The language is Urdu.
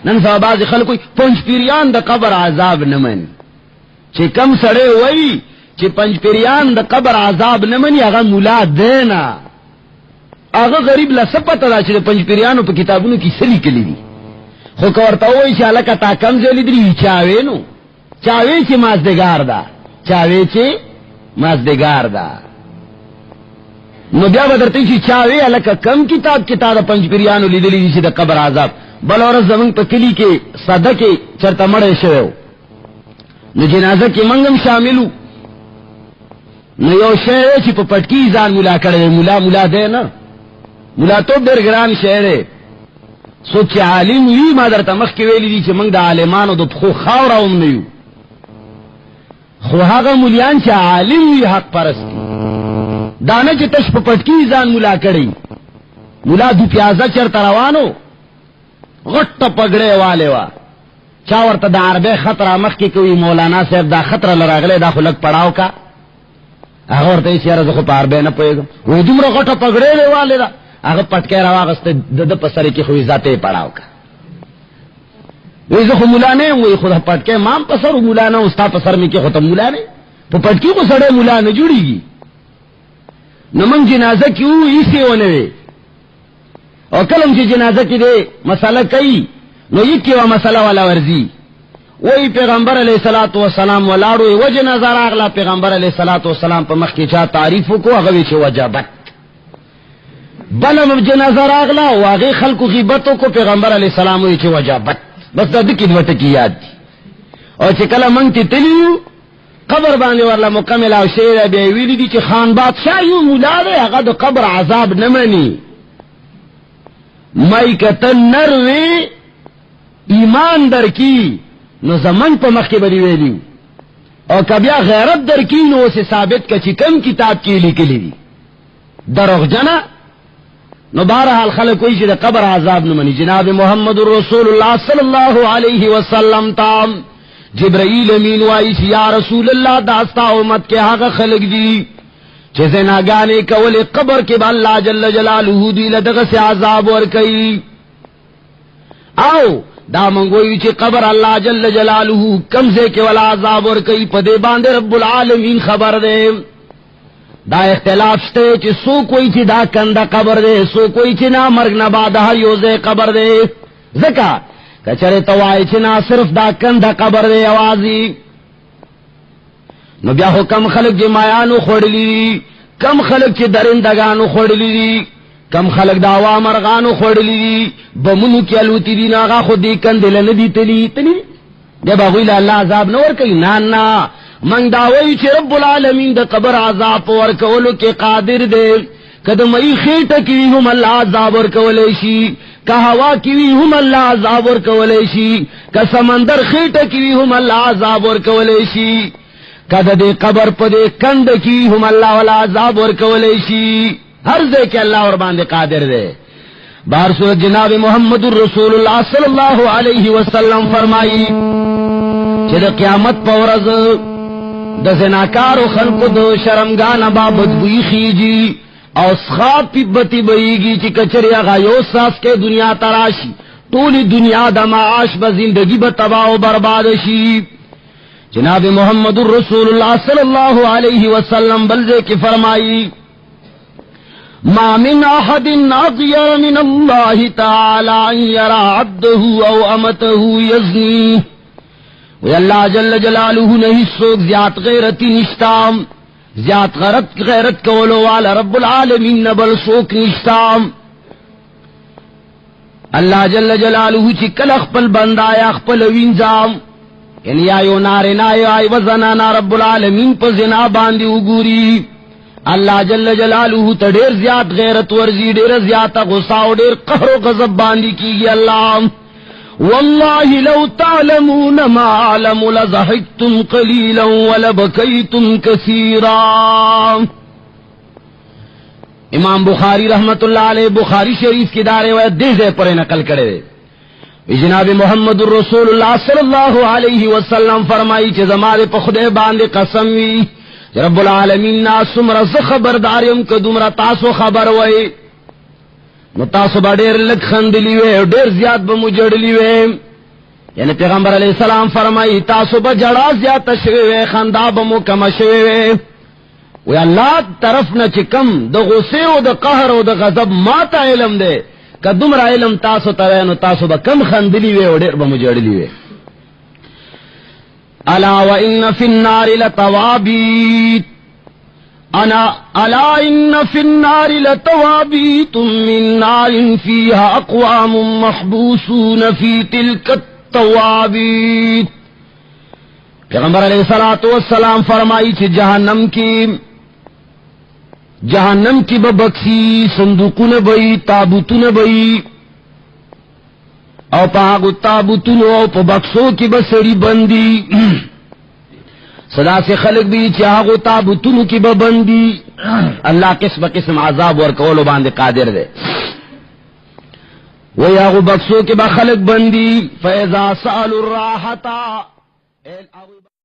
نن سبا باز خلکو پنج پیریان د قبر عذاب نمن چې کم سړی وای چې پنج پیریان د قبر عذاب نمن هغه مولا دینا هغه غریب لا سپته دا چې پنج پیریانو په کتابونو کې سلی کلی دي خو کورته وای چې الکه تا کم ځلی دی چاوي نو چاوي چې مازدګار دا چاوي چې مازدګار دا نو بیا بدرته چې چاوي الکه کم کتاب پنج پیریانو لیدلی دي چې د قبر عذاب بل اور زمون په کلی کې صدقه چرته مړ شوی نو جنازه کې منګم شاملو نو یو شی چې په پټکی ځان مولا کړي مولا دی نه مولا تو ډېر ګران شی دی سوچ عالم وی ما درته مخ کې ویلي دي چې موږ د عالمانو د خو خاور اوم نه یو خو هغه مولیان چې عالم وی حق پرست دانه چې تش په پټکی ځان مولا کړي مولا دو پیازه چرته روانو غټه پګړې والے وا چا ورته د عربی خطر مخ کې کوي مولانا صاحب دا خطر لراغله دا خلک پڑاو کا هغه ورته اشاره زه خو په عربی نه پوهیږم وې دومره غټه پګړې والے دا هغه پټکې راوغسته د پسره کې خو ذاته پڑاو کا وې زه خو مولا نه وې خو پټکې مام پسر مولا نه اوستا پسر می کې خو ته مولا نه په پټکی کو سړی مولا نه جوړیږي نو من جنازه کیو ایسه ونه او کلم چې جنازه کې دے مسئلہ کوي نو یہ کیوا مسئلہ والا ورزی وہی پیغمبر علیہ الصلوۃ والسلام ولاړو و جنازه راغلا پیغمبر علیہ الصلوۃ والسلام په مخ کې چا تعریف کو هغه وی چې وجبت بلم جنازه راغلا واغه خلق غیبتو کو پیغمبر علیہ السلام وی چې وجبت بس د دې کې وته کی یاد او چې کله مونږ ته تلیو قبر باندې ورلا مکمل او شعر به ویلی دي چې خان بادشاہ یو مولا دی هغه د قبر عذاب نه مني مائی کتن نروی ایمان در کی نو زمن پا مخی بری ویلی او کبیا غیرت در کی نو اسے ثابت کا چکم کتاب کی لکلی دی دروغ جنا نو بارحال خلق کوئی چی دا قبر عذاب نمانی جناب محمد رسول اللہ صلی اللہ علیہ وسلم تام جبرائیل امین وائیس یا رسول اللہ داستا امت کے حق خلق دی چیزے ناگانے کولے قبر کے با اللہ جل جلالہ دی لدغ سے عذاب ورکی آو دا منگوئی چی قبر اللہ جل جلالہ کمزے کے والا عذاب ورکی پدے باندے رب العالمین خبر دے دا اختلاف شتے چی سو کوئی چی دا کندہ قبر دے سو کوئی چی نا مرگ نبادہ یوزے قبر دے زکا کچرے توائی چی نا صرف دا کندہ قبر دے آوازی نو بیا ہو کم خلق جی مایانو خوڑلی دی کم خلق چی درندگانو خوڑلی دی کم خلق داوا مرغانو خوڑلی دی بمنو کی علوتی دی ناغا خود دی کندل ندی تلی جب اغویل اللہ عذاب نور کئی نانا منگ داوئی چی رب العالمین دا قبر عذاب ورکولو کے قادر دے کدمئی خیٹا کیوی ہم اللہ عذاب ورکولیشی کہ ہوا کیوی ہم اللہ عذاب ورکولیشی کہ سمندر خیٹا کیوی ہم اللہ عذاب ورکولیشی کد دے قبر پدے کند کی ہم اللہ والا عذاب ورکولیشی ہر دے کے اللہ اور باندے قادر دے بار سورت جناب محمد الرسول اللہ صلی اللہ علیہ وسلم فرمائی کہ قیامت پورز د زناکار و خلق دو شرمگان بابد بوئی خیجی او سخاب پی بتی بئیگی چی کچری اغایو ساس کے دنیا تراشی طولی دنیا دا معاش با زندگی با تباہ و بربادشی جناب محمد الرسول اللہ صلی اللہ علیہ وسلم بلدے کی فرمائی ما من احد اغیر من اللہ تعالی ان یرا عبدہ او امتہ یزنی وی اللہ جل جلالہ نہیں سوک زیاد غیرتی نشتام زیاد غیرت کولو والا رب العالمین نبل سوک نشتام اللہ جل جلالہ چی کل اخپل بندایا اخپل وینزام یعنی آئیو نارنا آئی وزنانا رب العالمین پا زنا باندی اگوری اللہ جل جلالہ تا دیر زیاد غیرت ورزی دیر زیاد غصاو دیر قہر و غضب باندی کی گی اللہ واللہ لو تعلمون ما علم لضحکتم قلیلا ولبکیتم کثیرا امام بخاری رحمت اللہ علیہ بخاری شریف کی دارے وید دیزے پر نقل کرے جناب محمد الرسول اللہ صلی اللہ علیہ وسلم فرمائی چھ زمارے پا خدے باندے قسم وی رب العالمین ناسم رز خبرداریم کدوم را تاسو خبر وی نو تاسو با ډیر لږ خندلی وې او ډیر زیات به مو جړلی وې. یعنی پیغمبر علیہ السلام فرمائی تاسو با جڑا زیادہ شوی وے خندا با مو کم شوی وے. وی اللہ طرف نا چکم دا غصے و دا قہر و دا غضب ما تا علم دے کہ دمرا علم تاسو تاوینو تاسو با کم خندلی وے و دیر با مجڑلی وے. الا و ان فی النار لتوابیت الا ان فی النار لتوابیت من نار فیہا اقوام محبوسون فی تلک توابیت. پیغمبر علیہ الصلوۃ والسلام فرمائی کہ جہنم کی ببکسی صندوقون بئی تابوتون بئی او پاگو تابوتون او پا بکسو کی بسری بندی صدا سے خلق بھی چاہو تابوتون کی ببندی. اللہ قسم قسم عذاب ورکولو باندے قادر دے. وَيَغُ بَكْسُو کے بخلق بندی فَإِذَا سَأَلُوا الرَّاحَةَ